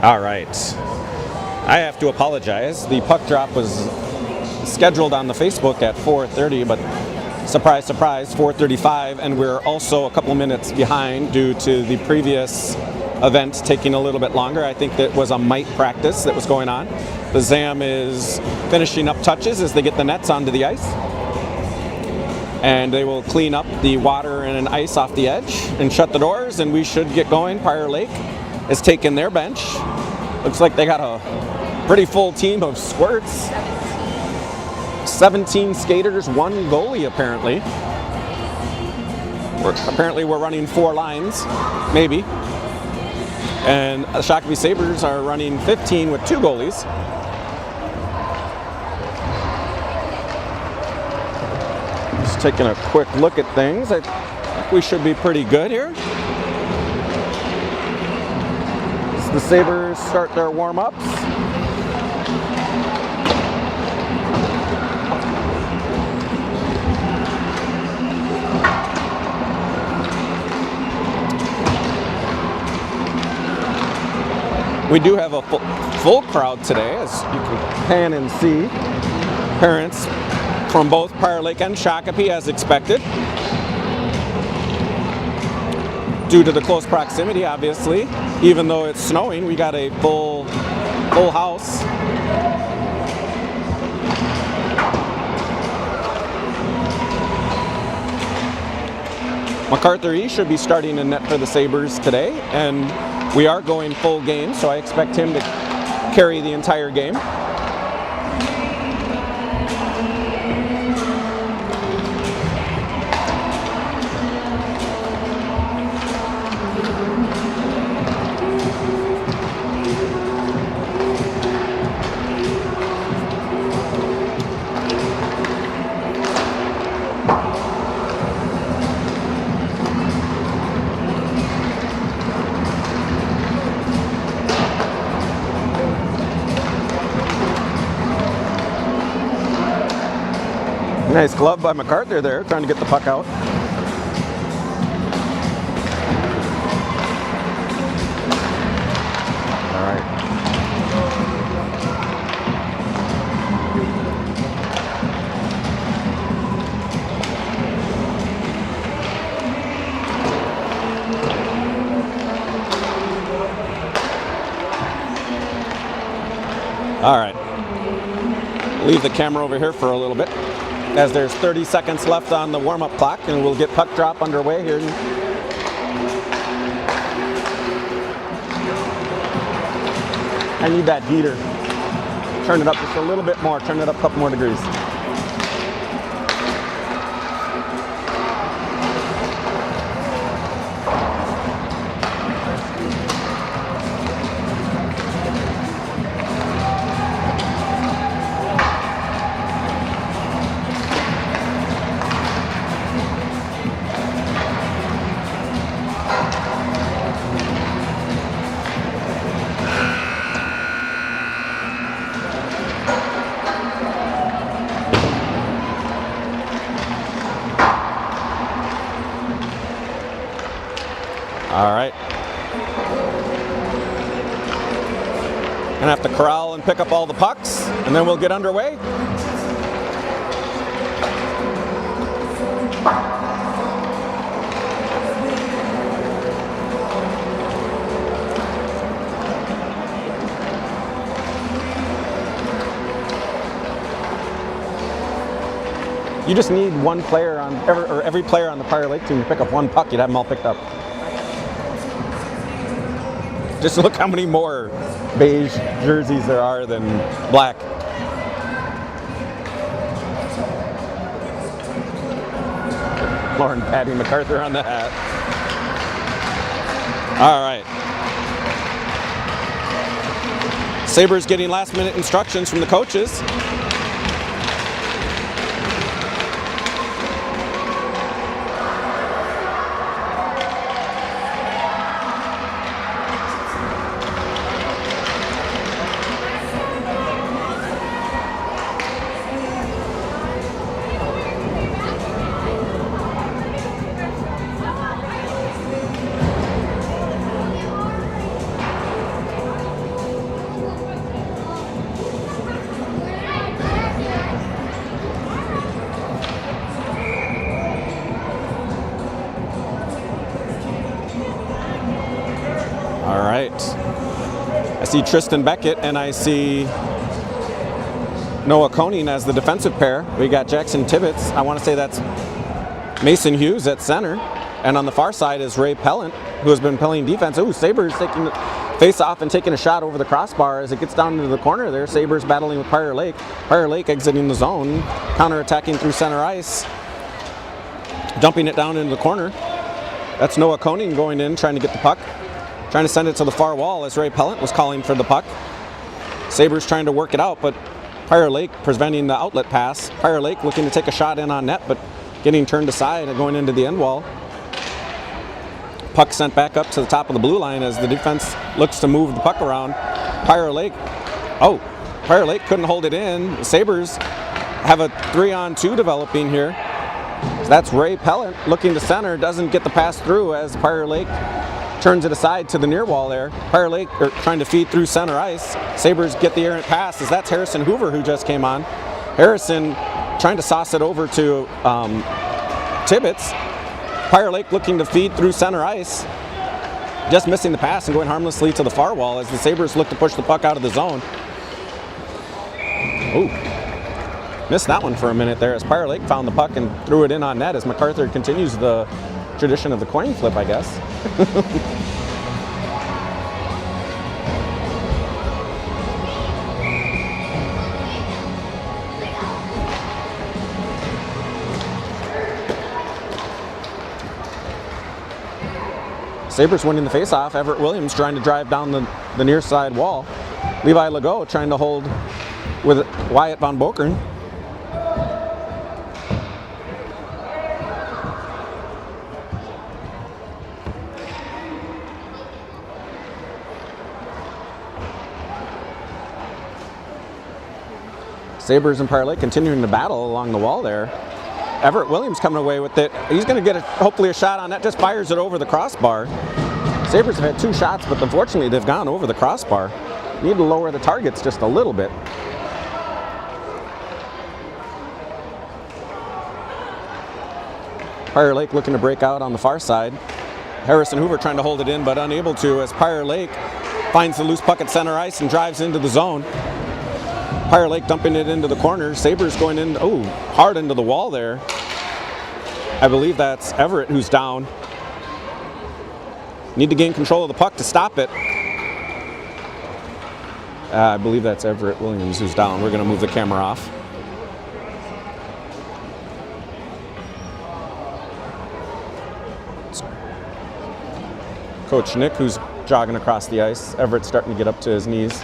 All right. I have to apologize. The puck drop was scheduled on the Facebook at 4:30, but surprise, surprise, 4:35, and we're also a couple minutes behind due to the previous event taking a little bit longer. I think that was a mite practice that was going on. The ZAM is finishing up touches as they get the nets onto the ice. And they will clean up the water and ice off the edge and shut the doors, and we should get going. Prior Lake has taken their bench. Looks like they got a pretty full team of squirts. 17 skaters, 1 goalie apparently. Apparently we're running 4 lines, maybe. And the Shakopee Sabres are running 15 with 2 goalies. Just taking a quick look at things. I think we should be pretty good here. As the Sabres start their warm-ups. We do have a full crowd today, as you can pan and see. Parents from both Prior Lake and Shakopee, as expected. Due to the close proximity, obviously. Even though it's snowing, we got a full house. MacArthur E should be starting in net for the Sabres today, and we are going full game, so I expect him to carry the entire game. Nice glove by MacArthur there, trying to get the puck out. All right. All right. Leave the camera over here for a little bit, as there's 30 seconds left on the warm-up clock, and we'll get puck drop underway here. I need that heater. Turn it up just a little bit more. Turn it up a couple more degrees. All right. Gonna have to corral and pick up all the pucks, and then we'll get underway. You just need one player on, every player on the Prior Lake team to pick up 1 puck. You'd have them all picked up. Just look how many more beige jerseys there are than black. Lauren patting MacArthur on the hat. All right. Sabres getting last-minute instructions from the coaches. I see Tristan Beckett and I see Noah Koning as the defensive pair. We got Jackson Tibbetts. I want to say that's Mason Hughes at center. And on the far side is Ray Pellant, who has been playing defense. Ooh, Sabres taking the face off and taking a shot over the crossbar as it gets down into the corner there. Sabres battling with Prior Lake. Prior Lake exiting the zone, counterattacking through center ice, dumping it down into the corner. That's Noah Koning going in, trying to get the puck, trying to send it to the far wall as Ray Pellant was calling for the puck. Sabres trying to work it out, but Prior Lake preventing the outlet pass. Prior Lake looking to take a shot in on net, but getting turned aside and going into the end wall. Puck sent back up to the top of the blue line as the defense looks to move the puck around. Prior Lake couldn't hold it in. The Sabres have a 3-on-2 developing here. So that's Ray Pellant looking to center, doesn't get the pass through as Prior Lake turns it aside to the near wall there. Prior Lake trying to feed through center ice. Sabres get the errant pass as that's Harrison Hoover who just came on. Harrison trying to sauce it over to Tibbetts. Prior Lake looking to feed through center ice, just missing the pass and going harmlessly to the far wall as the Sabres look to push the puck out of the zone. Ooh, missed that one for a minute there as Prior Lake found the puck and threw it in on net as MacArthur continues the tradition of the coin flip, I guess. Sabres winning the faceoff. Everett Williams trying to drive down the near side wall. Levi Legault trying to hold with Wyatt Von Bokern. Sabres and Prior Lake continuing to battle along the wall there. Everett Williams coming away with it. He's going to get hopefully a shot on that. Just fires it over the crossbar. Sabres have had 2 shots, but unfortunately they've gone over the crossbar. Need to lower the targets just a little bit. Prior Lake looking to break out on the far side. Harrison Hoover trying to hold it in, but unable to as Prior Lake finds the loose puck at center ice and drives into the zone. Prior Lake dumping it into the corner. Sabres going in, hard into the wall there. I believe that's Everett who's down. Need to gain control of the puck to stop it. I believe that's Everett Williams who's down. We're going to move the camera off. Coach Nick who's jogging across the ice. Everett's starting to get up to his knees.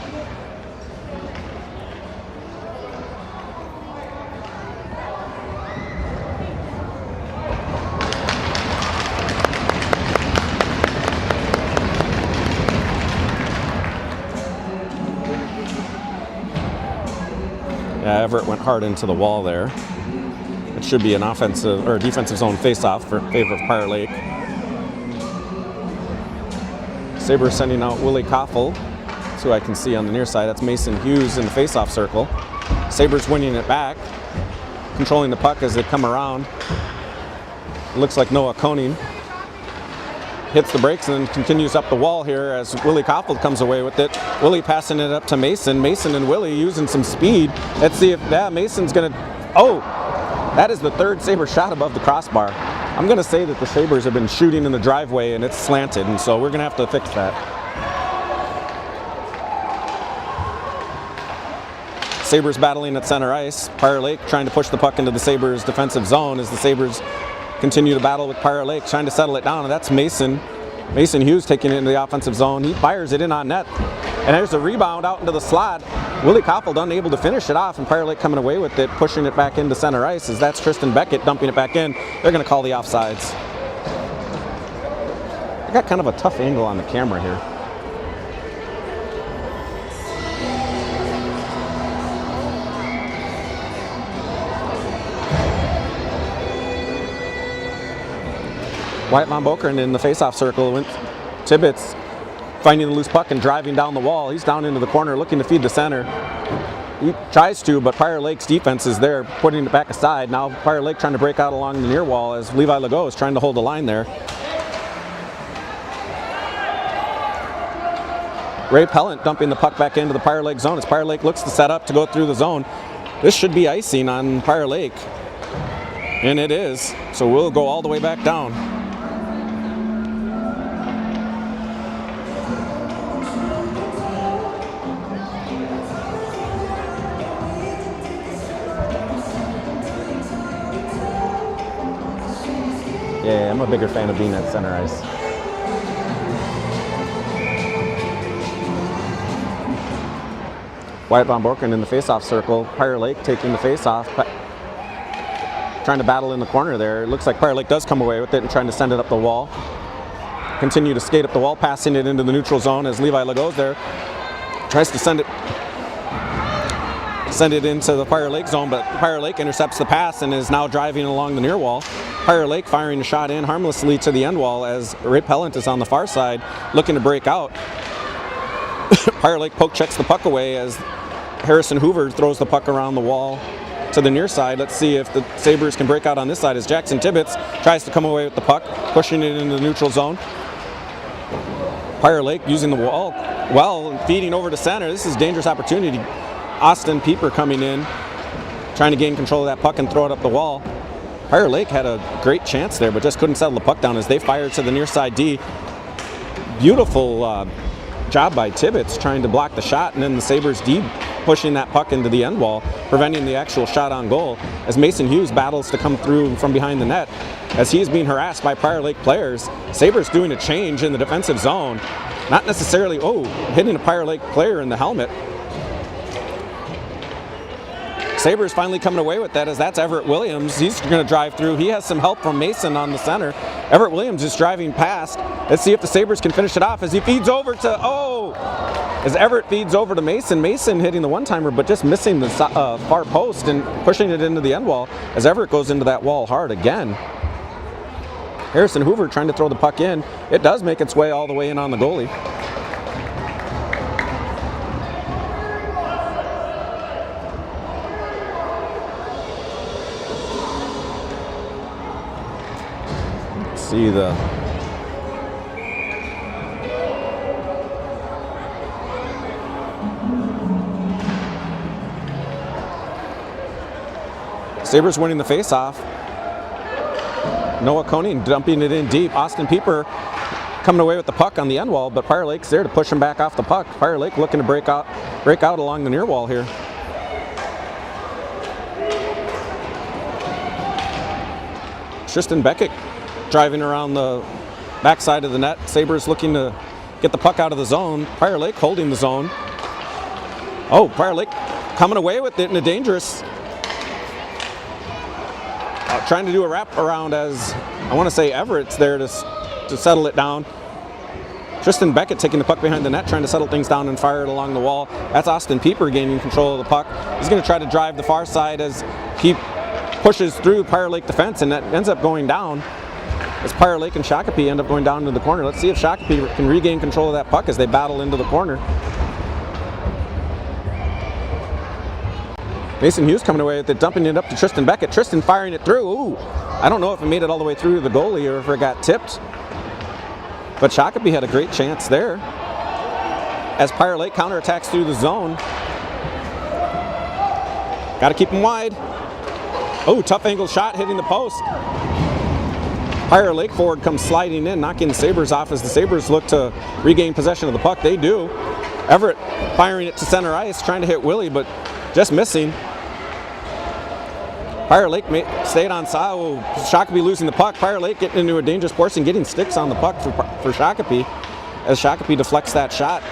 Yeah, Everett went hard into the wall there. It should be an offensive or defensive zone faceoff for favor of Prior Lake. Sabres sending out Willie Koffel. That's who I can see on the near side. That's Mason Hughes in the faceoff circle. Sabres winning it back, controlling the puck as they come around. It looks like Noah Koning hits the brakes and then continues up the wall here as Willie Koffel comes away with it. Willie passing it up to Mason. Mason and Willie using some speed. Let's see if Mason's going to... Oh, that is the 3rd Sabre shot above the crossbar. I'm going to say that the Sabres have been shooting in the driveway and it's slanted, and so we're going to have to fix that. Sabres battling at center ice. Prior Lake trying to push the puck into the Sabres defensive zone as the Sabres continue to battle with Prior Lake, trying to settle it down, and that's Mason Hughes taking it into the offensive zone. He fires it in on net, and there's a rebound out into the slot. Willie Koffel unable to finish it off, and Prior Lake coming away with it, pushing it back into center ice as that's Tristan Beckett dumping it back in. They're going to call the offsides. I got kind of a tough angle on the camera here. Wyatt Von Bokern in the faceoff circle. Went Tibbetts finding the loose puck and driving down the wall. He's down into the corner looking to feed the center. He tries to, but Prior Lake's defense is there, putting it back aside. Now Prior Lake trying to break out along the near wall as Levi Legault is trying to hold the line there. Ray Pellant dumping the puck back into the Prior Lake zone as Prior Lake looks to set up to go through the zone. This should be icing on Prior Lake. And it is. So we'll go all the way back down. Yeah, I'm a bigger fan of being at center ice. Wyatt Von Borken in the face-off circle. Prior Lake taking the face-off. Trying to battle in the corner there. It looks like Prior Lake does come away with it and trying to send it up the wall. Continue to skate up the wall, passing it into the neutral zone as Levi Legault's there. Tries to send it into the Prior Lake zone, but Prior Lake intercepts the pass and is now driving along the near wall. Prior Lake firing a shot in harmlessly to the end wall as Ray Pellant is on the far side looking to break out. Prior Lake poke checks the puck away as Harrison Hoover throws the puck around the wall to the near side. Let's see if the Sabres can break out on this side as Jackson Tibbetts tries to come away with the puck, pushing it into the neutral zone. Prior Lake using the wall well and feeding over to center. This is a dangerous opportunity. Austin Pieper coming in, trying to gain control of that puck and throw it up the wall. Prior Lake had a great chance there, but just couldn't settle the puck down as they fired to the near side D. Beautiful job by Tibbetts trying to block the shot, and then the Sabres D pushing that puck into the end wall, preventing the actual shot on goal as Mason Hughes battles to come through from behind the net as he is being harassed by Prior Lake players. Sabres doing a change in the defensive zone, not necessarily, hitting a Prior Lake player in the helmet. Sabres finally coming away with that as that's Everett Williams. He's going to drive through. He has some help from Mason on the center. Everett Williams is driving past. Let's see if the Sabres can finish it off as he feeds over to, as Everett feeds over to Mason. Mason hitting the one-timer but just missing the far post and pushing it into the end wall as Everett goes into that wall hard again. Harrison Hoover trying to throw the puck in. It does make its way all the way in on the goalie. See the Sabres winning the face-off. Noah Koenig dumping it in deep. Austin Pieper coming away with the puck on the end wall, but Prior Lake's there to push him back off the puck. Prior Lake looking to break out along the near wall here. Tristan Beckett driving around the backside of the net. Sabres looking to get the puck out of the zone. Prior Lake holding the zone. Prior Lake coming away with it in a dangerous... trying to do a wrap around as, I want to say Everett's there to settle it down. Tristan Beckett taking the puck behind the net, trying to settle things down and fire it along the wall. That's Austin Pieper gaining control of the puck. He's going to try to drive the far side as he pushes through Prior Lake defense, and that ends up going down. As Prior Lake and Shakopee end up going down into the corner. Let's see if Shakopee can regain control of that puck as they battle into the corner. Mason Hughes coming away with it, dumping it up to Tristan Beckett. Tristan firing it through. I don't know if it made it all the way through the goalie or if it got tipped. But Shakopee had a great chance there. As Prior Lake counterattacks through the zone. Got to keep him wide. Tough angle shot hitting the post. Prior Lake forward comes sliding in, knocking the Sabres off as the Sabres look to regain possession of the puck. They do. Everett firing it to center ice, trying to hit Willie, but just missing. Prior Lake stayed on side. Shakopee losing the puck. Prior Lake getting into a dangerous portion, getting sticks on the puck for Shakopee as Shakopee deflects that shot.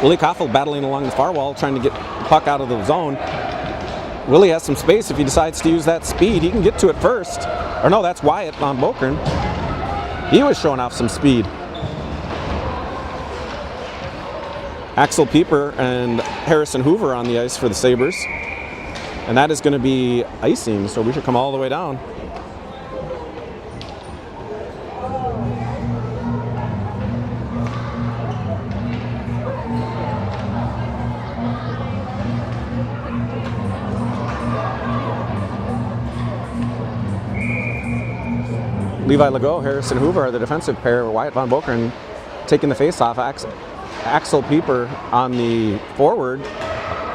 Willie Koffel battling along the far wall, trying to get the puck out of the zone. Willie has some space if he decides to use that speed. He can get to it first. Or no, that's Wyatt Von Borken. He was showing off some speed. Axel Pieper and Harrison Hoover on the ice for the Sabres. And that is going to be icing, so we should come all the way down. Levi Legault, Harrison Hoover are the defensive pair. Wyatt Von Borken taking the face-off. Axel Pieper on the forward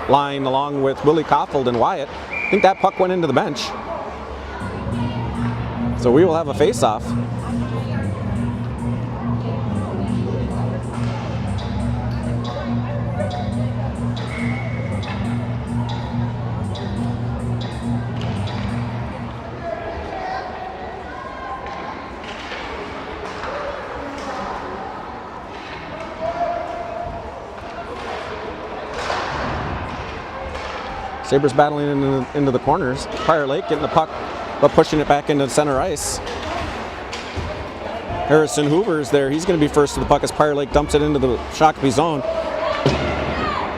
line along with Willie Koffold and Wyatt. I think that puck went into the bench. So we will have a face-off. Sabres battling into the corners. Prior Lake getting the puck, but pushing it back into center ice. Harrison Hoover's there. He's going to be first to the puck as Prior Lake dumps it into the Shakopee zone.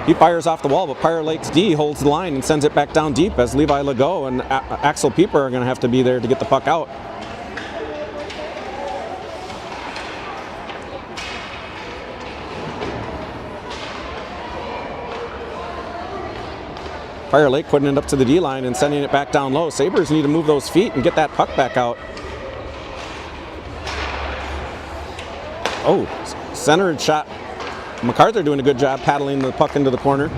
He fires off the wall, but Prior Lake's D holds the line and sends it back down deep as Levi Legault and Axel Pieper are going to have to be there to get the puck out. Prior Lake putting it up to the D line and sending it back down low. Sabres need to move those feet and get that puck back out. Oh, centered shot. MacArthur doing a good job paddling the puck into the corner.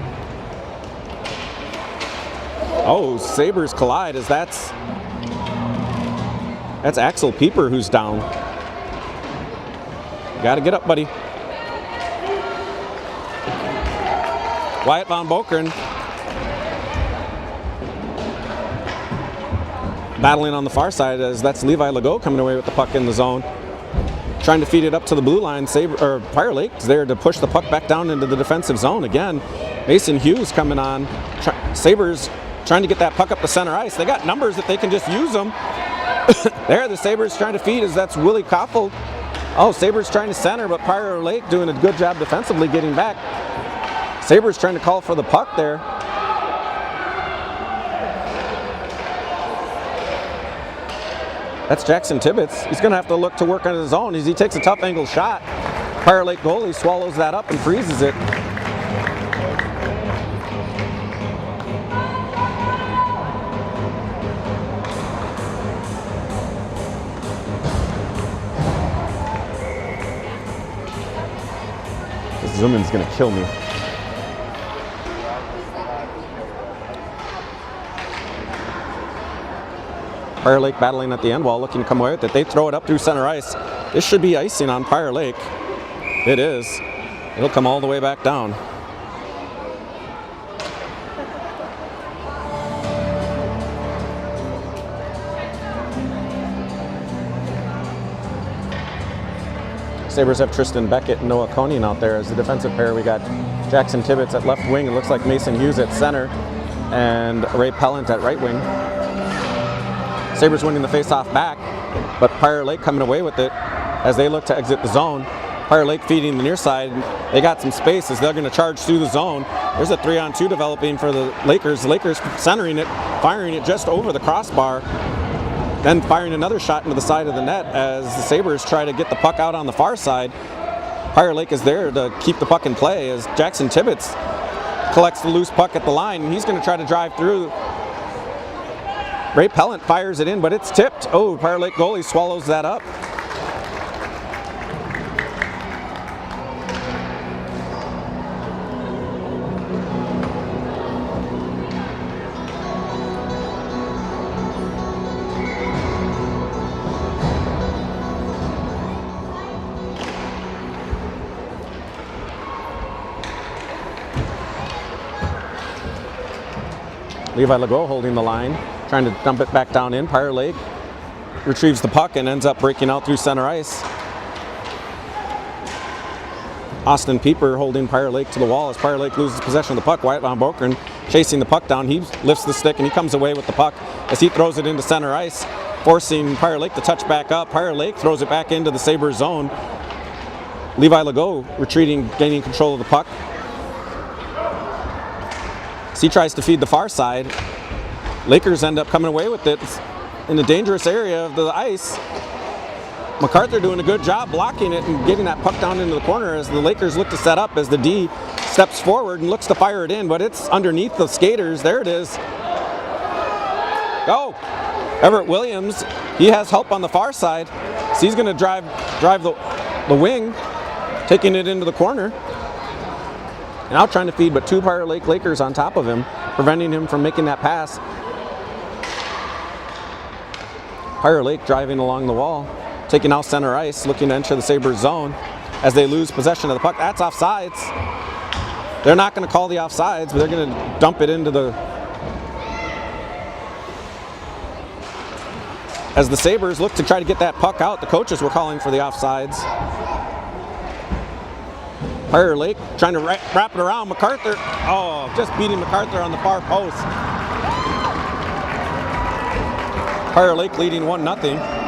Oh, Sabres collide as that's Axel Pieper who's down. Got to get up, buddy. Wyatt Von Bokeren battling on the far side as that's Levi Legault coming away with the puck in the zone. Trying to feed it up to the blue line. Prior Lake's there to push the puck back down into the defensive zone again. Mason Hughes coming on. Sabres trying to get that puck up the center ice. They got numbers that they can just use them. There, the Sabres trying to feed as that's Willie Koffold. Oh, Sabres trying to center, but Prior Lake doing a good job defensively getting back. Sabres trying to call for the puck there. That's Jackson Tibbetts. He's going to have to look to work on his own as he takes a tough angle shot. Prior Lake goalie swallows that up and freezes it. This zoom in's going to kill me. Prior Lake battling at the end wall, looking to come away with it. They throw it up through center ice. This should be icing on Prior Lake. It is. It'll come all the way back down. Sabres have Tristan Beckett and Noah Koenig out there as the defensive pair. We got Jackson Tibbetts at left wing. It looks like Mason Hughes at center and Ray Pellant at right wing. Sabres winning the face-off back, but Prior Lake coming away with it as they look to exit the zone. Prior Lake feeding the near side. They got some space as they're going to charge through the zone. There's a 3-on-2 developing for the Lakers. The Lakers centering it, firing it just over the crossbar, then firing another shot into the side of the net as the Sabres try to get the puck out on the far side. Prior Lake is there to keep the puck in play as Jackson Tibbetts collects the loose puck at the line. He's going to try to drive through. Ray Pellant fires it in, but it's tipped. Oh, Prior Lake goalie swallows that up. Levi Legault holding the line, trying to dump it back down in. Prior Lake retrieves the puck and ends up breaking out through center ice. Austin Pieper holding Prior Lake to the wall as Prior Lake loses possession of the puck. Wyatt Von Bokeren chasing the puck down. He lifts the stick and he comes away with the puck as he throws it into center ice, forcing Prior Lake to touch back up. Prior Lake throws it back into the Sabres zone. Levi Legault retreating, gaining control of the puck. As he tries to feed the far side, Lakers end up coming away with it in the dangerous area of the ice. MacArthur doing a good job blocking it and getting that puck down into the corner as the Lakers look to set up as the D steps forward and looks to fire it in, but it's underneath the skaters. There it is. Go! Everett Williams, he has help on the far side. So he's going to drive the wing, taking it into the corner. Now trying to feed, but two Pirate Lake Lakers on top of him, preventing him from making that pass. Pirate Lake driving along the wall, taking out center ice, looking to enter the Sabres zone as they lose possession of the puck. That's offsides. They're not going to call the offsides, but they're going to dump it into the... As the Sabres look to try to get that puck out, the coaches were calling for the offsides. Pirate Lake trying to wrap it around MacArthur. Oh, just beating MacArthur on the far post. Pirate Lake leading 1-0.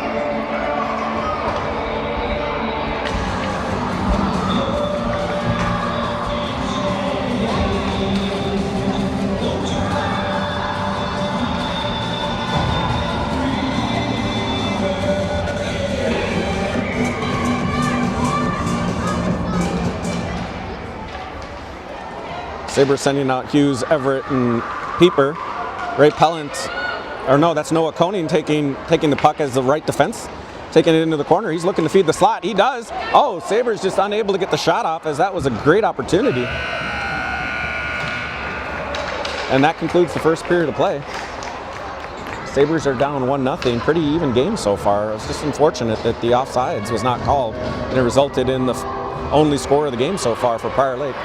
Sabres sending out Hughes, Everett, and Pieper. Ray Pellant, or no, that's Noah Koning taking the puck as the right defense, taking it into the corner. He's looking to feed the slot. He does. Oh, Sabres just unable to get the shot off, as that was a great opportunity. And that concludes the first period of play. Sabres are down 1-0. Pretty even game so far. It's just unfortunate that the offsides was not called, and it resulted in the only score of the game so far for Pirate Lake.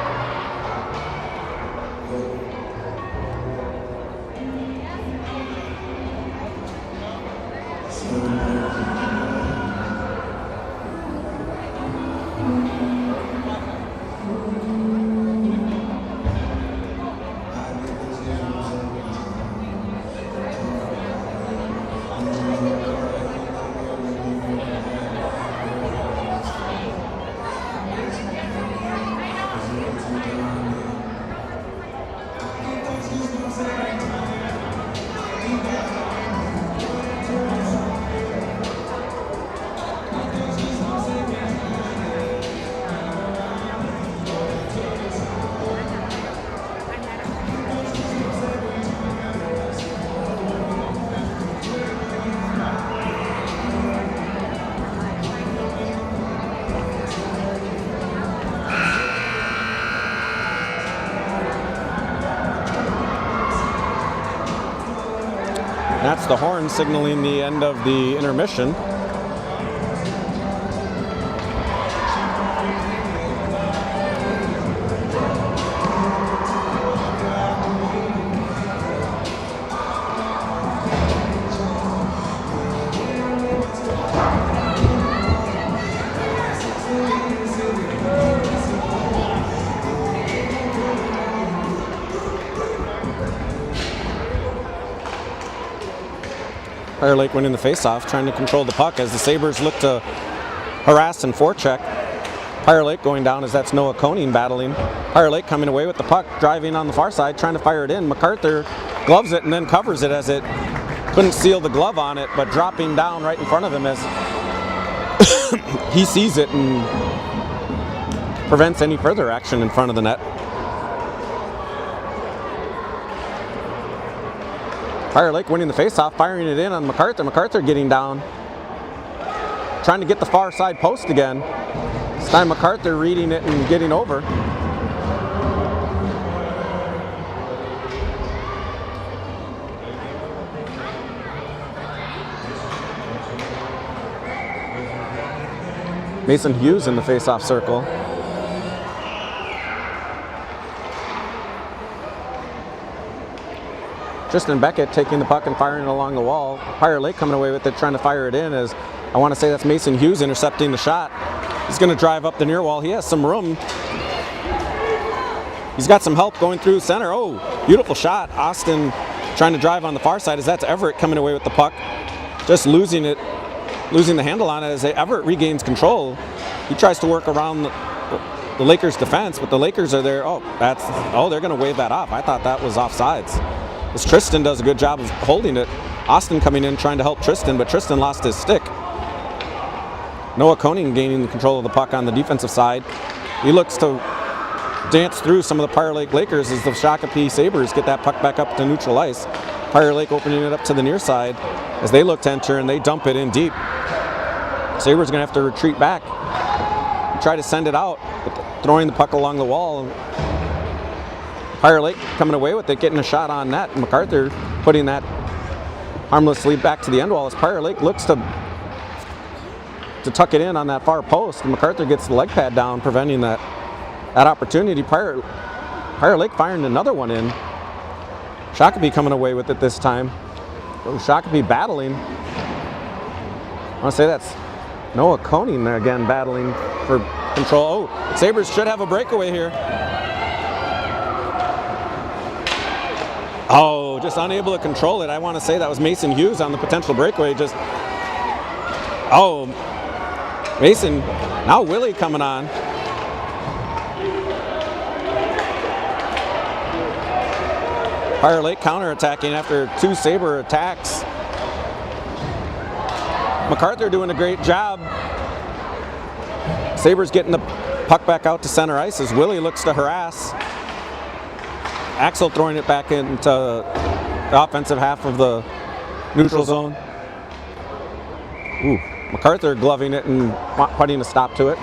That's the horn signaling the end of the intermission. Pirate Lake winning the faceoff, trying to control the puck as the Sabres look to harass and forecheck. Pirate Lake going down as that's Noah Koning battling. Pirate Lake coming away with the puck, driving on the far side, trying to fire it in. MacArthur gloves it and then covers it as it couldn't seal the glove on it, but dropping down right in front of him as he sees it and prevents any further action in front of the net. Pirate Lake winning the faceoff, firing it in on MacArthur. MacArthur getting down, trying to get the far side post again. This time MacArthur reading it and getting over. Mason Hughes in the faceoff circle. Tristan Beckett taking the puck and firing it along the wall. Pirate Lake coming away with it, trying to fire it in, as I want to say that's Mason Hughes intercepting the shot. He's going to drive up the near wall. He has some room. He's got some help going through center. Oh, beautiful shot. Austin trying to drive on the far side as that's Everett coming away with the puck. Just losing the handle on it as Everett regains control. He tries to work around the Lakers' defense, but the Lakers are there. They're going to wave that off. I thought that was offsides. As Tristan does a good job of holding it. Austin coming in trying to help Tristan, but Tristan lost his stick. Noah Koning gaining control of the puck on the defensive side. He looks to dance through some of the Pirate Lake Lakers as the Shakopee Sabres get that puck back up to neutral ice. Pirate Lake opening it up to the near side as they look to enter and they dump it in deep. Sabres are going to have to retreat back, try to send it out, but throwing the puck along the wall. Fire Lake coming away with it, getting a shot on net. MacArthur putting that harmlessly back to the end wall as Fire Lake looks to tuck it in on that far post. And MacArthur gets the leg pad down, preventing that opportunity. Fire Lake firing another one in. Shakopee coming away with it this time. Oh, Shakopee battling. I want to say that's Noah Koning again battling for control. Oh, Sabres should have a breakaway here. Oh, just unable to control it. I want to say that was Mason Hughes on the potential breakaway. Oh, Mason, now Willie coming on. Fire Lake counterattacking after 2 Sabre attacks. MacArthur doing a great job. Sabres getting the puck back out to center ice as Willie looks to harass. Axel throwing it back into the offensive half of the neutral zone. Ooh, MacArthur gloving it and putting a stop to it.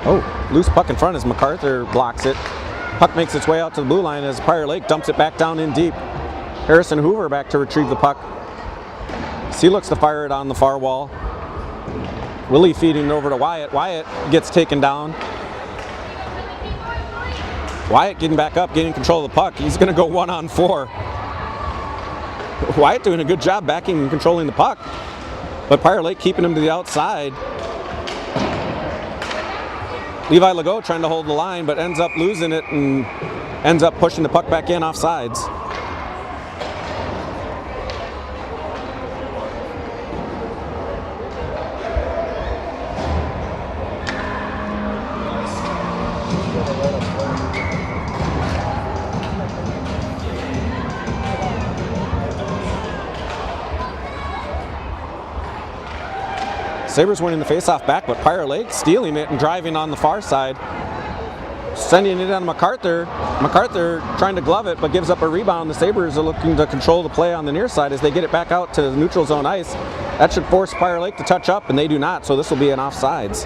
Oh, loose puck in front as MacArthur blocks it. Puck makes its way out to the blue line as Fire Lake dumps it back down in deep. Harrison Hoover back to retrieve the puck. He looks to fire it on the far wall. Willie feeding it over to Wyatt. Wyatt gets taken down. Wyatt getting back up, getting control of the puck. He's going to go 1-on-4. Wyatt doing a good job backing and controlling the puck. But Fire Lake keeping him to the outside. Levi Legault trying to hold the line, but ends up losing it and ends up pushing the puck back in off sides. Sabres winning the faceoff back, but Fire Lake stealing it and driving on the far side. Sending it on MacArthur. MacArthur trying to glove it, but gives up a rebound. The Sabres are looking to control the play on the near side as they get it back out to the neutral zone ice. That should force Fire Lake to touch up, and they do not, so this will be an offsides.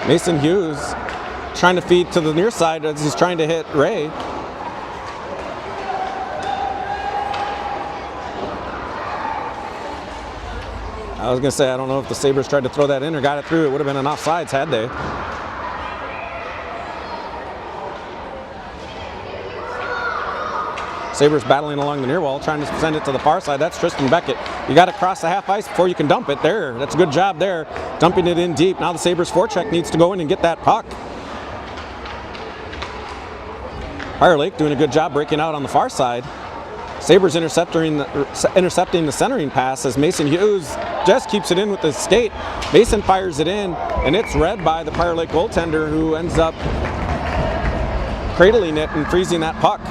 Mason Hughes trying to feed to the near side as he's trying to hit Ray. I was going to say, I don't know if the Sabres tried to throw that in or got it through. It would have been an offsides had they. Sabres battling along the near wall, trying to send it to the far side. That's Tristan Beckett. You got to cross the half ice before you can dump it there. That's a good job there. Dumping it in deep. Now the Sabres forecheck needs to go in and get that puck. Fire Lake doing a good job breaking out on the far side. Sabres intercepting the centering pass as Mason Hughes just keeps it in with his skate. Mason fires it in, and it's read by the Fire Lake goaltender, who ends up cradling it and freezing that puck.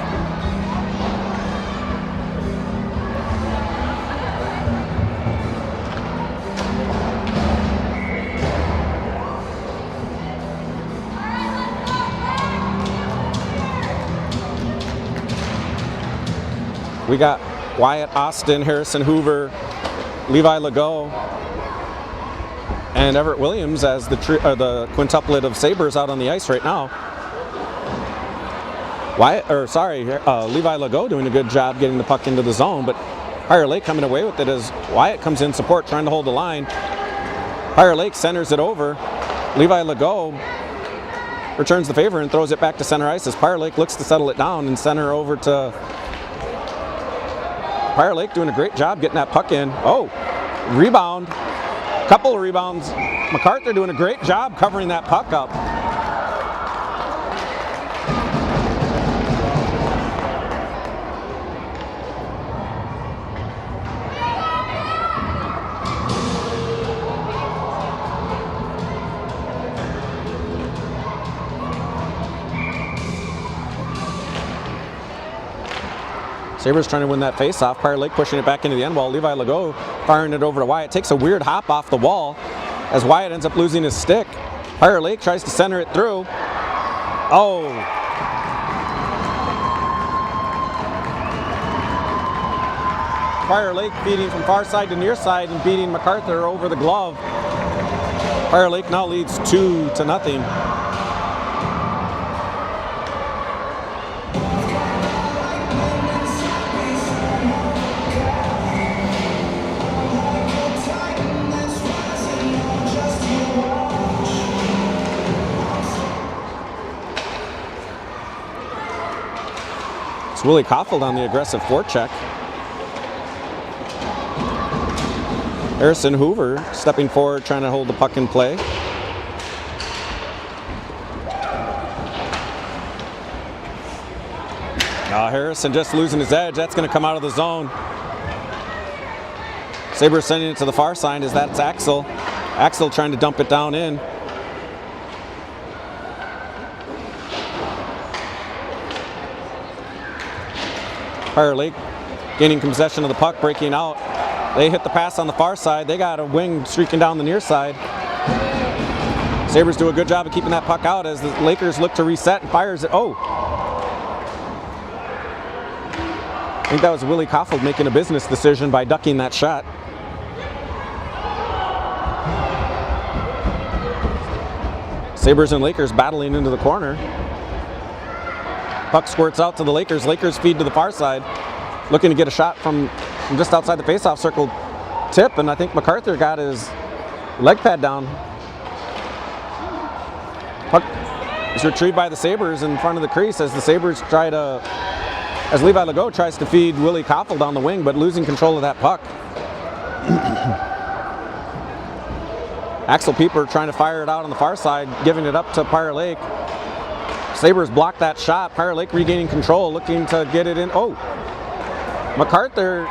We got Wyatt Austin, Harrison Hoover, Levi Legault, and Everett Williams as the quintuplet of Sabres out on the ice right now. Levi Legault doing a good job getting the puck into the zone, but Fire Lake coming away with it as Wyatt comes in support, trying to hold the line. Fire Lake centers it over. Levi Legault returns the favor and throws it back to center ice as Fire Lake looks to settle it down and center over to Fire Lake doing a great job getting that puck in. Oh, rebound. Couple of rebounds. MacArthur doing a great job covering that puck up. Sabres trying to win that face-off. Pirate Lake pushing it back into the end wall. Levi Legault firing it over to Wyatt. Takes a weird hop off the wall as Wyatt ends up losing his stick. Pirate Lake tries to center it through. Oh. Pirate Lake feeding from far side to near side and beating MacArthur over the glove. Pirate Lake now leads 2-0. It's Willie Koffold on the aggressive forecheck. Harrison Hoover stepping forward, trying to hold the puck in play. Harrison just losing his edge. That's going to come out of the zone. Sabres sending it to the far side as that's Axel. Axel trying to dump it down in. Pirate Lake gaining possession of the puck, breaking out. They hit the pass on the far side. They got a wing streaking down the near side. Sabres do a good job of keeping that puck out as the Lakers look to reset and fires it. Oh! I think that was Willie Koffold making a business decision by ducking that shot. Sabres and Lakers battling into the corner. Puck squirts out to the Lakers. Lakers feed to the far side. Looking to get a shot from just outside the faceoff circle tip, and I think MacArthur got his leg pad down. Puck is retrieved by the Sabres in front of the crease as the Sabres as Levi Legault tries to feed Willie Koffold down the wing, but losing control of that puck. Axel Pieper trying to fire it out on the far side, giving it up to Pirate Lake. Sabres block that shot. Pirate Lake regaining control, looking to get it in. Oh! MacArthur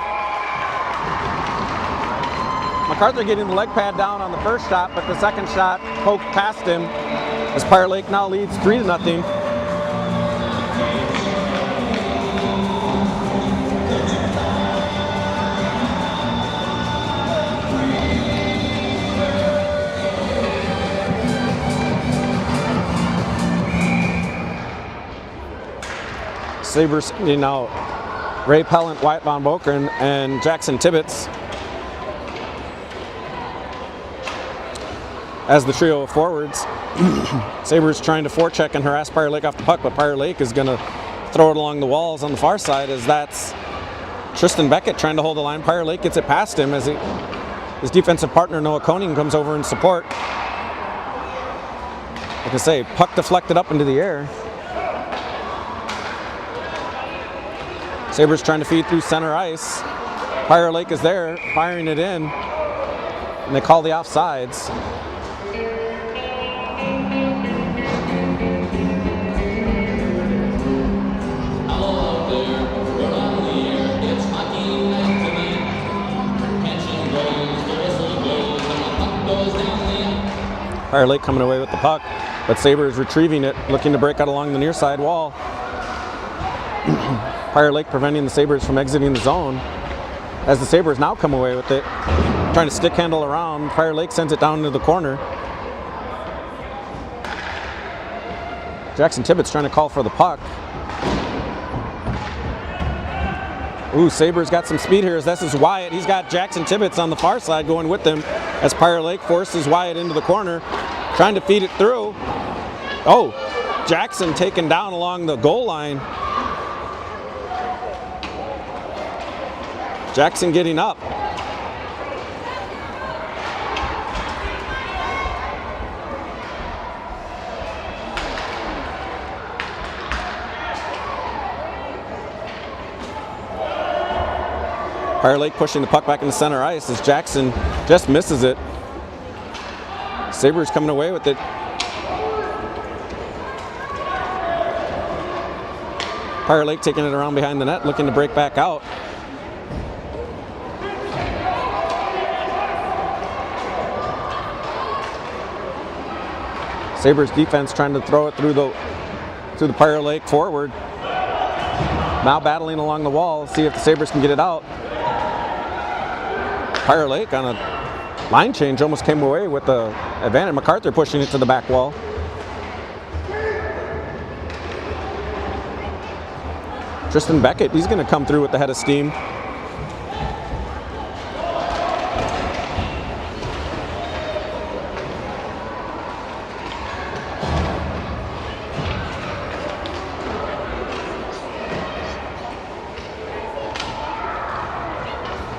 getting the leg pad down on the first shot, but the second shot poked past him as Pirate Lake now leads 3-0. Sabres now Ray Pellant, Wyatt Von Bokeren, and Jackson Tibbetts as the trio of forwards. Sabres trying to forecheck and harass Pirate Lake off the puck, but Pirate Lake is going to throw it along the walls on the far side as that's Tristan Beckett trying to hold the line. Pirate Lake gets it past him as his defensive partner Noah Koning comes over in support. Like I say, puck deflected up into the air. Sabres trying to feed through center ice. Pirate Lake is there, firing it in, and they call the offsides. Pirate Lake coming away with the puck, but Sabres retrieving it, looking to break out along the near side wall. Pirate Lake preventing the Sabres from exiting the zone as the Sabres now come away with it, trying to stick handle around. Pirate Lake sends it down into the corner. Jackson Tibbetts trying to call for the puck. Ooh, Sabres got some speed here as this is Wyatt. He's got Jackson Tibbetts on the far side going with him as Pirate Lake forces Wyatt into the corner, trying to feed it through. Oh, Jackson taken down along the goal line. Jackson getting up. Pirate Lake pushing the puck back into center ice as Jackson just misses it. Sabres coming away with it. Pirate Lake taking it around behind the net, looking to break back out. Sabres defense trying to throw it through the Pirate Lake forward. Now battling along the wall, see if the Sabres can get it out. Fire Lake on a line change almost came away with the advantage. MacArthur pushing it to the back wall. Tristan Beckett, he's going to come through with the head of steam.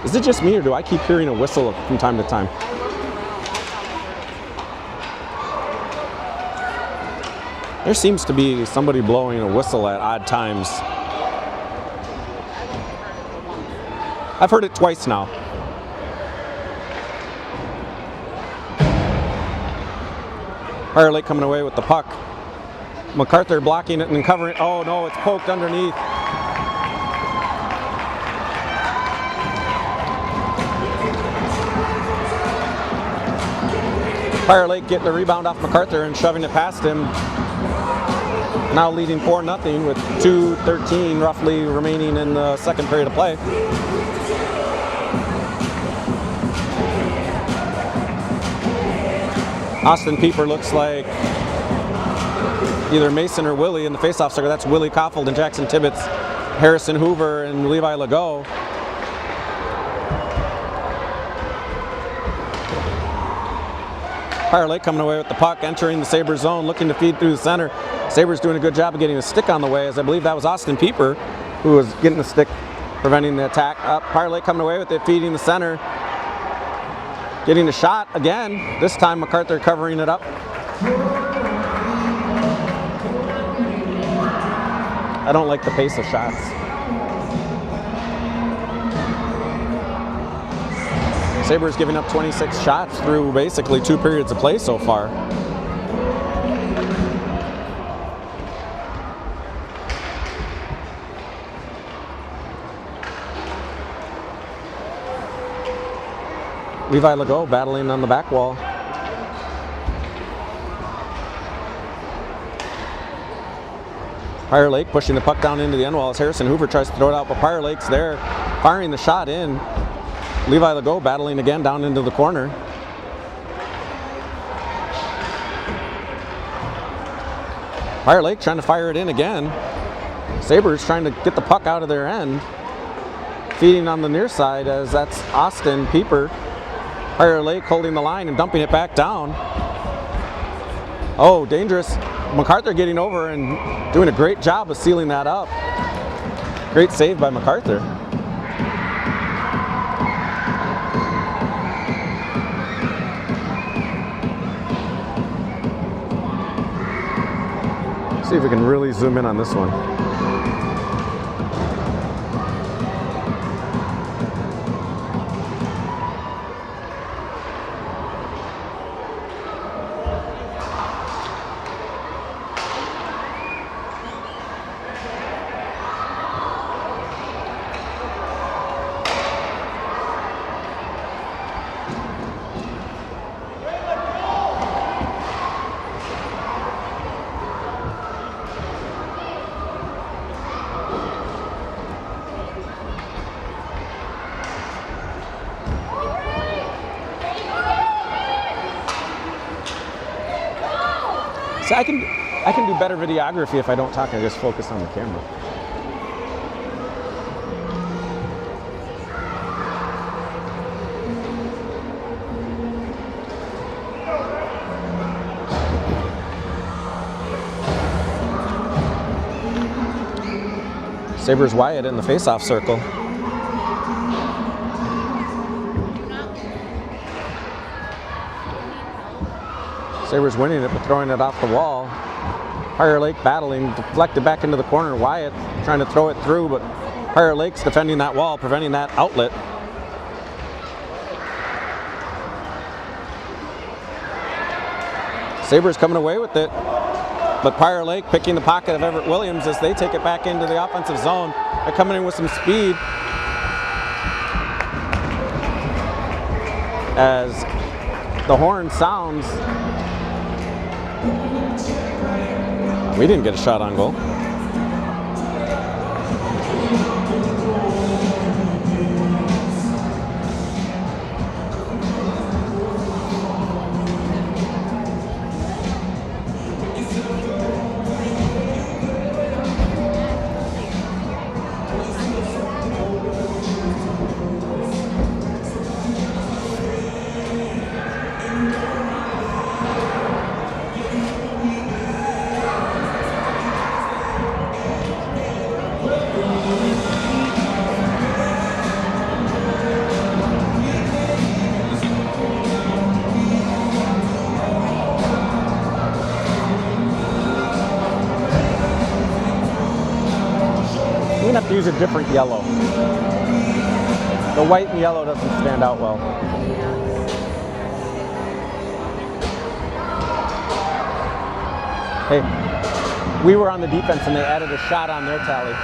Is it just me, or do I keep hearing a whistle from time to time? There seems to be somebody blowing a whistle at odd times. I've heard it twice now. Fire Lake coming away with the puck. MacArthur blocking it and covering. Oh no, it's poked underneath. Fire Lake getting the rebound off MacArthur and shoving it past him. Now leading 4-0 with 2:13 roughly remaining in the second period of play. Austin Pieper looks like either Mason or Willie in the faceoff circle. That's Willie Koffold and Jackson Tibbetts, Harrison Hoover and Levi Legault. Fire Lake coming away with the puck, entering the Sabres zone, looking to feed through the center. Sabres doing a good job of getting a stick on the way, as I believe that was Austin Pieper who was getting the stick, preventing the attack. Fire Lake coming away with it, feeding the center. Getting the shot again, this time MacArthur covering it up. I don't like the pace of shots. Sabres giving up 26 shots through basically 2 periods of play so far. Levi Legault battling on the back wall. Fire Lake pushing the puck down into the end wall as Harrison Hoover tries to throw it out, but Fire Lake's there, firing the shot in. Levi Legault battling again down into the corner. Fire Lake trying to fire it in again. Sabres trying to get the puck out of their end. Feeding on the near side as that's Austin Pieper. Fire Lake holding the line and dumping it back down. Oh, dangerous. MacArthur getting over and doing a great job of sealing that up. Great save by MacArthur. See if we can really zoom in on this one. See, I can do better videography if I don't talk, I just focus on the camera. Sabres Wyatt in the face-off circle. Sabres winning it, but throwing it off the wall. Fire Lake battling, deflected back into the corner. Wyatt trying to throw it through, but Fire Lake's defending that wall, preventing that outlet. Sabres coming away with it, but Fire Lake picking the pocket of Everett Williams as they take it back into the offensive zone. They're coming in with some speed as the horn sounds. We didn't get a shot on goal. have to use a different yellow. The white and yellow doesn't stand out well. Hey, we were on the defense and they added a shot on their tally.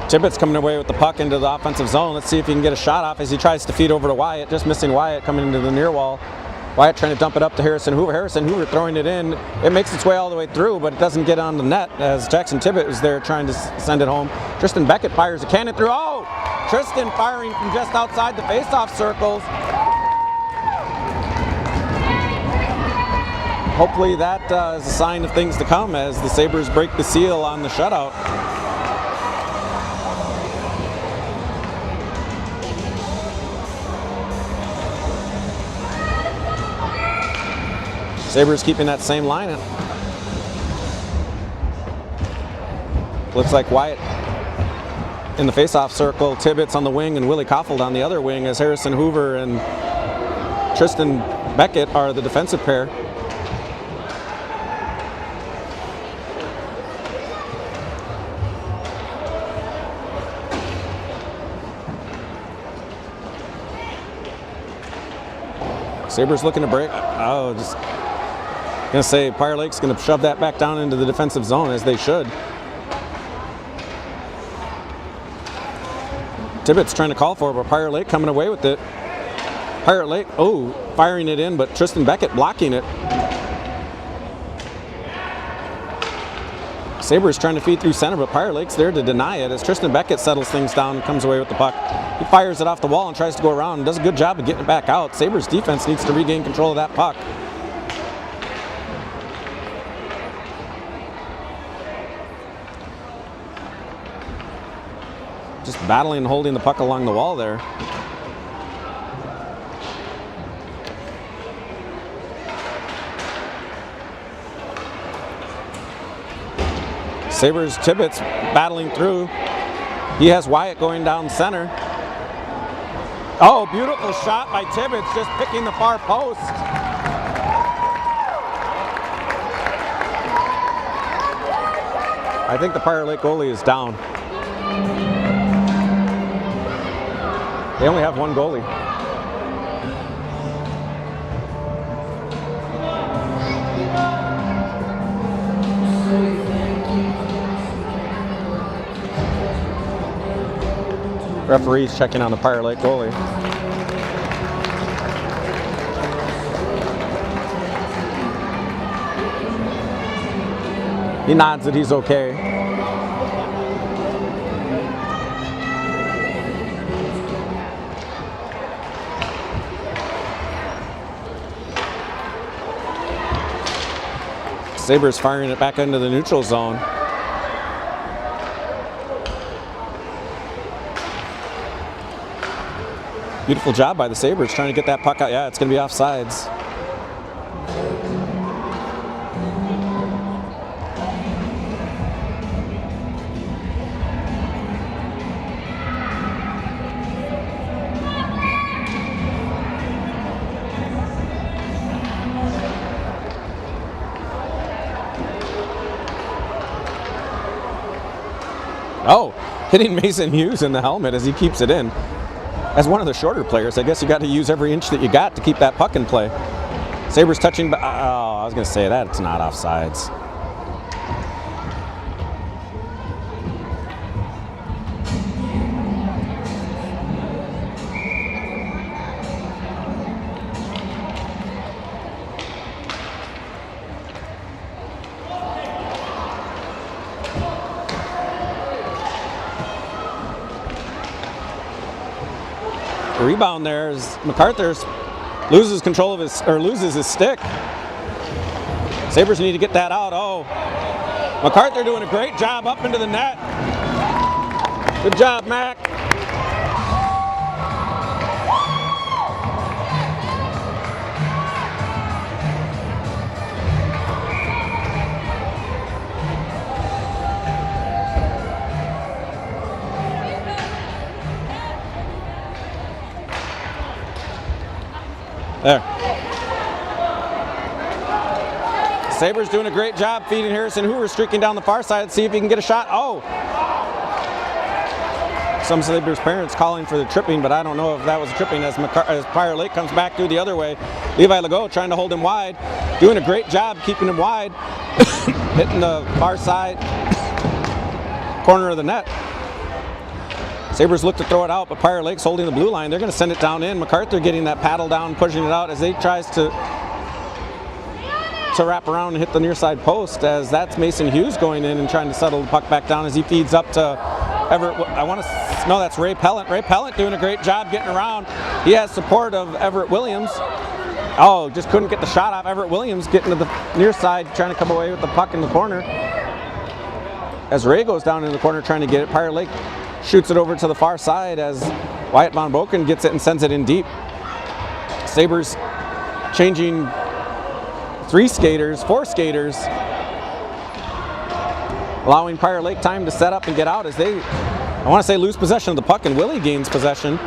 Tippett's coming away with the puck into the offensive zone. Let's see if he can get a shot off as he tries to feed over to Wyatt. Just missing Wyatt coming into the near wall. Wyatt trying to dump it up to Harrison Hoover. Harrison Hoover throwing it in. It makes its way all the way through, but it doesn't get on the net as Jackson Tippett is there trying to send it home. Tristan Beckett fires a cannon through. Oh! Tristan firing from just outside the face-off circles. Hopefully that is a sign of things to come as the Sabres break the seal on the shutout. Sabres keeping that same lineup. Looks like Wyatt in the face-off circle, Tippett's on the wing, and Willie Koffold on the other wing as Harrison Hoover and Tristan Beckett are the defensive pair. Sabres looking to break. Oh, just gonna say Fire Lake's gonna shove that back down into the defensive zone as they should. Tippett's trying to call for it, but Fire Lake coming away with it. Pirate Lake, oh, firing it in, but Tristan Beckett blocking it. Sabres trying to feed through center, but Pirate Lake's there to deny it as Tristan Beckett settles things down and comes away with the puck. He fires it off the wall and tries to go around and does a good job of getting it back out. Sabres defense needs to regain control of that puck. Just battling and holding the puck along the wall there. Sabres Tippett's battling through. He has Wyatt going down center. Oh, beautiful shot by Tippett's, just picking the far post. I think the Pirate Lake goalie is down. They only have one goalie. Referee's checking on the Pirate Lake goalie. He nods that he's okay. Sabres firing it back into the neutral zone. Beautiful job by the Sabres trying to get that puck out. Yeah, it's going to be offsides. Oh, hitting Mason Hughes in the helmet as he keeps it in. As one of the shorter players, I guess you got to use every inch that you got to keep that puck in play. Sabres touching, oh, I was going to say that, it's not offsides. Rebound there as MacArthur loses control of loses his stick. Sabres need to get that out. Oh, MacArthur doing a great job up into the net. Good job, Mac. There. Sabres doing a great job feeding Harrison Hoover, streaking down the far side. Let's see if he can get a shot. Oh! Some Sabres parents calling for the tripping, but I don't know if that was tripping as Prior Lake comes back through the other way. Levi Legault trying to hold him wide. Doing a great job keeping him wide. Hitting the far side corner of the net. Sabres look to throw it out, but Prior Lake's holding the blue line. They're going to send it down in. MacArthur getting that paddle down, pushing it out as he tries to wrap around and hit the near side post, as that's Mason Hughes going in and trying to settle the puck back down as he feeds up to Everett. No, that's Ray Pellant. Ray Pellant doing a great job getting around. He has support of Everett Williams. Oh, just couldn't get the shot off. Everett Williams getting to the near side, trying to come away with the puck in the corner. As Ray goes down in the corner trying to get it, Prior Lake shoots it over to the far side as Wyatt Von Boken gets it and sends it in deep. Sabres changing 4 skaters, allowing Prior Lake time to set up and get out as they, I want to say, lose possession of the puck, and Willie gains possession.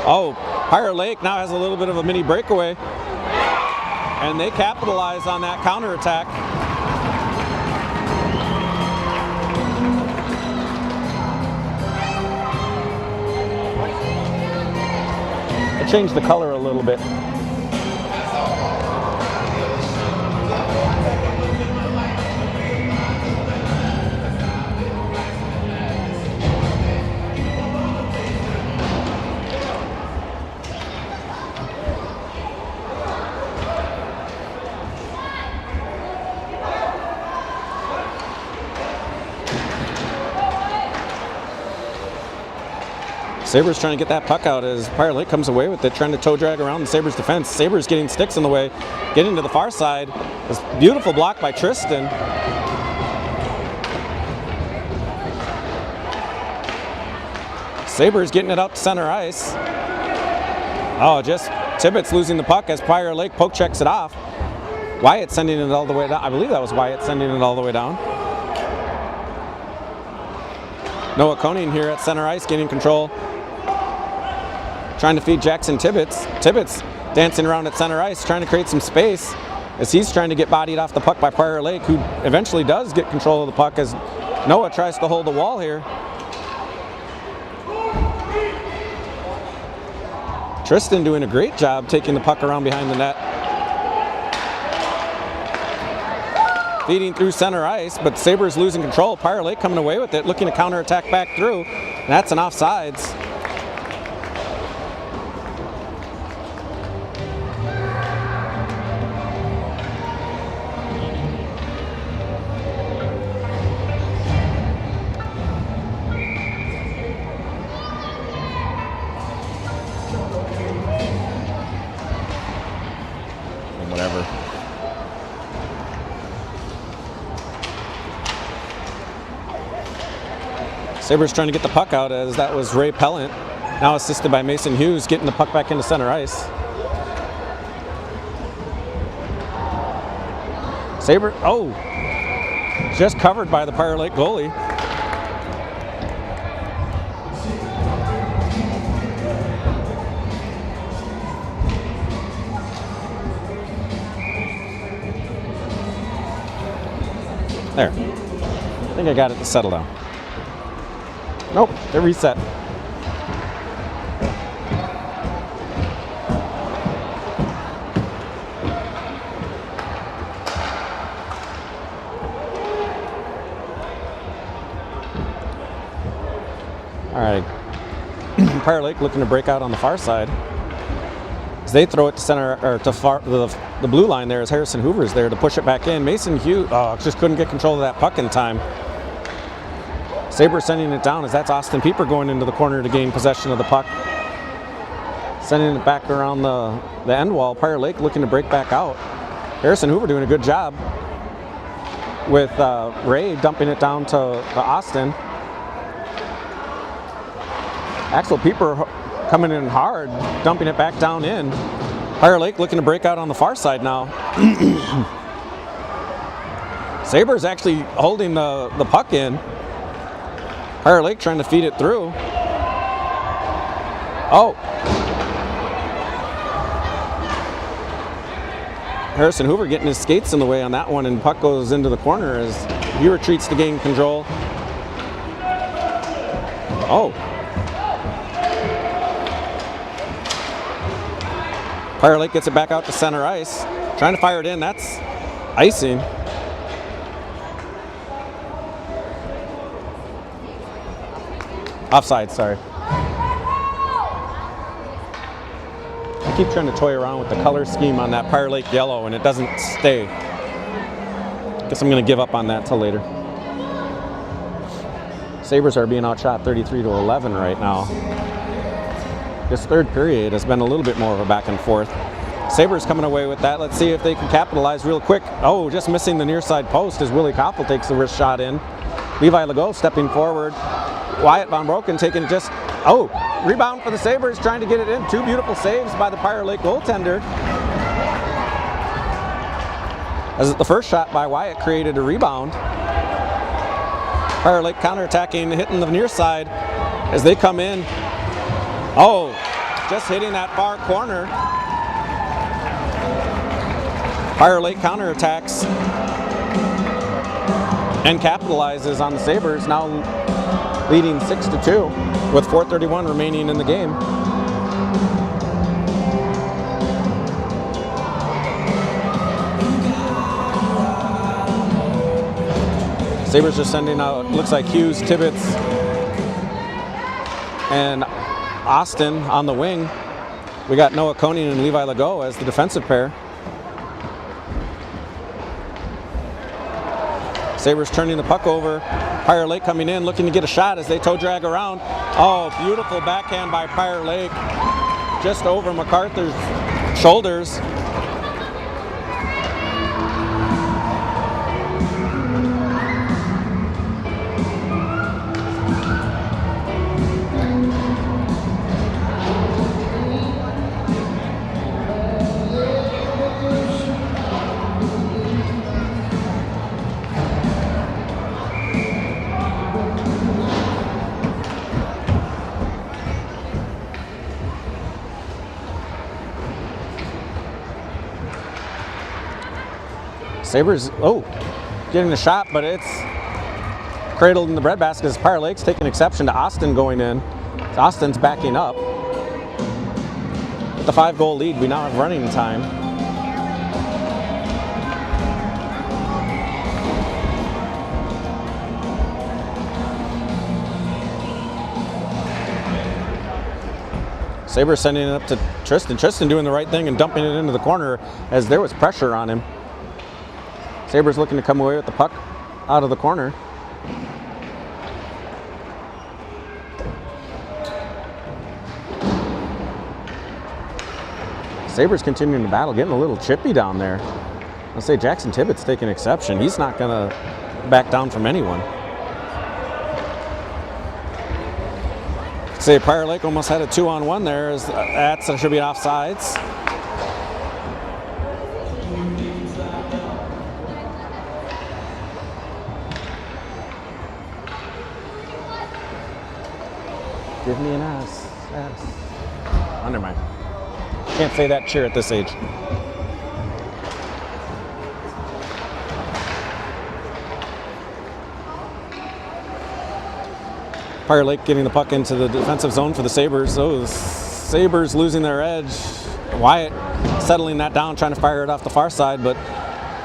Oh, Prior Lake now has a little bit of a mini breakaway, and they capitalize on that counterattack. I changed the color a little bit. Sabres trying to get that puck out as Prior Lake comes away with it, trying to toe drag around the Sabres defense. Sabres getting sticks in the way, getting to the far side. This beautiful block by Tristan. Sabres getting it up to center ice. Oh, just Tibbetts losing the puck as Prior Lake poke checks it off. Wyatt sending it all the way down. I believe that was Wyatt sending it all the way down. Noah Koenig here at center ice getting control. Trying to feed Jackson Tibbetts. Tibbetts dancing around at center ice, trying to create some space as he's trying to get bodied off the puck by Prior Lake, who eventually does get control of the puck as Noah tries to hold the wall here. Tristan doing a great job taking the puck around behind the net. Feeding through center ice, but Sabres losing control. Prior Lake coming away with it, looking to counterattack back through. And that's an offsides. Whatever. Sabres trying to get the puck out as that was Ray Pellant, now assisted by Mason Hughes, getting the puck back into center ice. Sabre, oh, just covered by the Prior Lake goalie. There. I think I got it to settle down. Nope, they're reset. All right. Prior Lake looking to break out on the far side. As they throw it to center, or to the blue line there as Harrison Hoover's there to push it back in. Mason Hughes just couldn't get control of that puck in time. Sabre sending it down as that's Austin Pieper going into the corner to gain possession of the puck. Sending it back around the end wall. Prior Lake looking to break back out. Harrison Hoover doing a good job with Ray dumping it down to Austin. Axel Pieper coming in hard, dumping it back down in. Prior Lake looking to break out on the far side now. Sabre's actually holding the puck in. Prior Lake trying to feed it through. Oh. Harrison Hoover getting his skates in the way on that one, and puck goes into the corner as he retreats to gain control. Oh. Fire Lake gets it back out to center ice. Trying to fire it in. That's icing. Offside, sorry. I keep trying to toy around with the color scheme on that Fire Lake yellow, and it doesn't stay. Guess I'm going to give up on that till later. Sabres are being outshot 33-11 right now. This third period has been a little bit more of a back and forth. Sabres coming away with that. Let's see if they can capitalize real quick. Oh, just missing the near side post as Willie Koppel takes the wrist shot in. Levi Legault stepping forward. Wyatt Von Broeken taking it just, oh, rebound for the Sabres, trying to get it in. Two beautiful saves by the Fire Lake goaltender. As the first shot by Wyatt created a rebound. Fire Lake counterattacking, hitting the near side as they come in. Oh, just hitting that far corner. Fire Lake counterattacks and capitalizes on the Sabres, now leading 6-2 with 4:31 remaining in the game. Sabres are sending out, looks like Hughes, Tibbetts, and Austin on the wing. We got Noah Koenig and Levi Legault as the defensive pair. Sabres turning the puck over. Fire Lake coming in, looking to get a shot as they toe drag around. Oh, beautiful backhand by Fire Lake. Just over MacArthur's shoulders. Sabres, oh, getting the shot, but it's cradled in the breadbasket as Fire Lake's taking exception to Austin going in. So Austin's backing up. With the 5-goal lead, we now have running time. Sabres sending it up to Tristan. Tristan doing the right thing and dumping it into the corner as there was pressure on him. Sabres looking to come away with the puck out of the corner. Sabres continuing to battle, getting a little chippy down there. I'll say Jackson Tibbetts taking exception. He's not going to back down from anyone. Say Fire Lake almost had a 2-on-1 there. As that should be offsides. Give me an ass. Oh, never mind. Can't say that cheer at this age. Fire Lake getting the puck into the defensive zone for the Sabres. Oh, the Sabres losing their edge. Wyatt settling that down, trying to fire it off the far side, but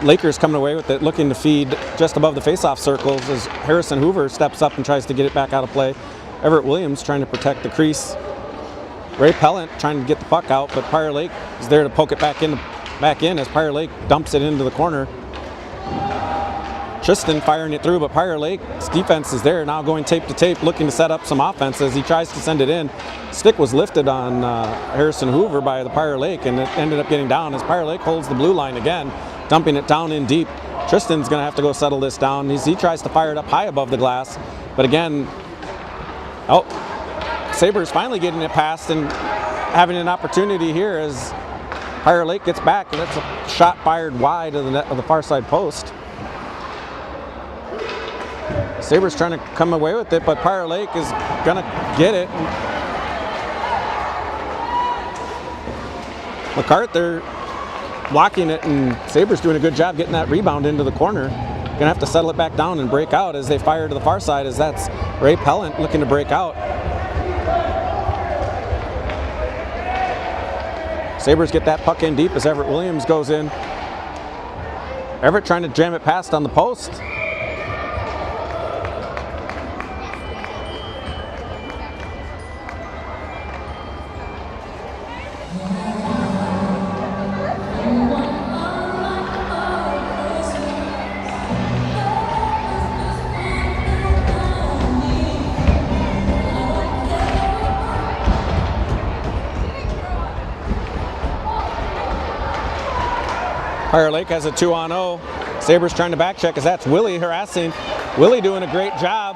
Lakers coming away with it, looking to feed just above the face-off circles as Harrison Hoover steps up and tries to get it back out of play. Everett Williams trying to protect the crease. Ray Pellant trying to get the puck out, but Fire Lake is there to poke it back in as Fire Lake dumps it into the corner. Tristan firing it through, but Fire Lake's defense is there, now going tape to tape, looking to set up some offense as he tries to send it in. Stick was lifted on Harrison Hoover by the Fire Lake, and it ended up getting down as Fire Lake holds the blue line again, dumping it down in deep. Tristan's going to have to go settle this down. He tries to fire it up high above the glass, but again, oh, Sabres finally getting it past and having an opportunity here as Fire Lake gets back, and that's a shot fired wide of the net of the far side post. Sabres trying to come away with it, but Fire Lake is going to get it. MacArthur blocking it, and Sabres doing a good job getting that rebound into the corner. Gonna have to settle it back down and break out as they fire to the far side, as that's Ray Pellant looking to break out. Sabres get that puck in deep as Everett Williams goes in. Everett trying to jam it past on the post. Fire Lake has a 2-on-0. Sabres trying to back check as that's Willie harassing. Willie doing a great job.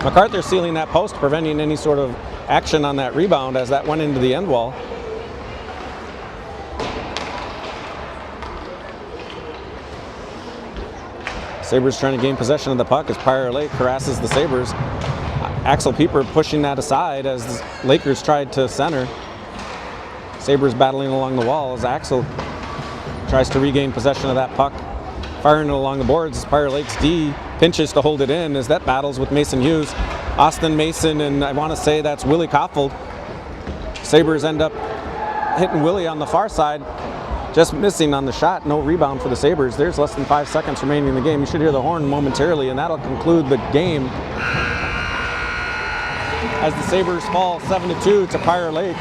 MacArthur sealing that post, preventing any sort of action on that rebound as that went into the end wall. Sabres trying to gain possession of the puck as Fire Lake harasses the Sabres. Axel Pieper pushing that aside as the Lakers tried to center. Sabres battling along the wall as Axel tries to regain possession of that puck. Firing it along the boards. Fire Lake's D pinches to hold it in as that battles with Mason Hughes. Austin Mason, and I want to say that's Willie Koffold. Sabres end up hitting Willie on the far side. Just missing on the shot. No rebound for the Sabres. There's less than 5 seconds remaining in the game. You should hear the horn momentarily, and that'll conclude the game as the Sabres fall 7-2 to Fire Lake.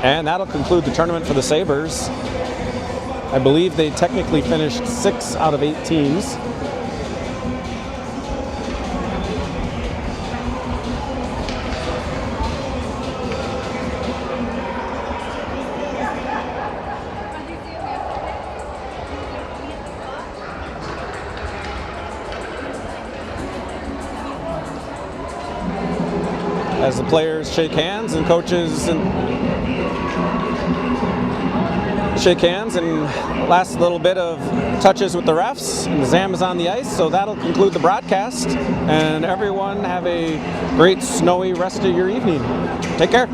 And that'll conclude the tournament for the Sabres. I believe they technically finished 6 out of 8 teams. As the players shake hands and coaches shake hands and last little bit of touches with the refs, and the ZAM is on the ice, so that'll conclude the broadcast, and everyone have a great snowy rest of your evening. Take care.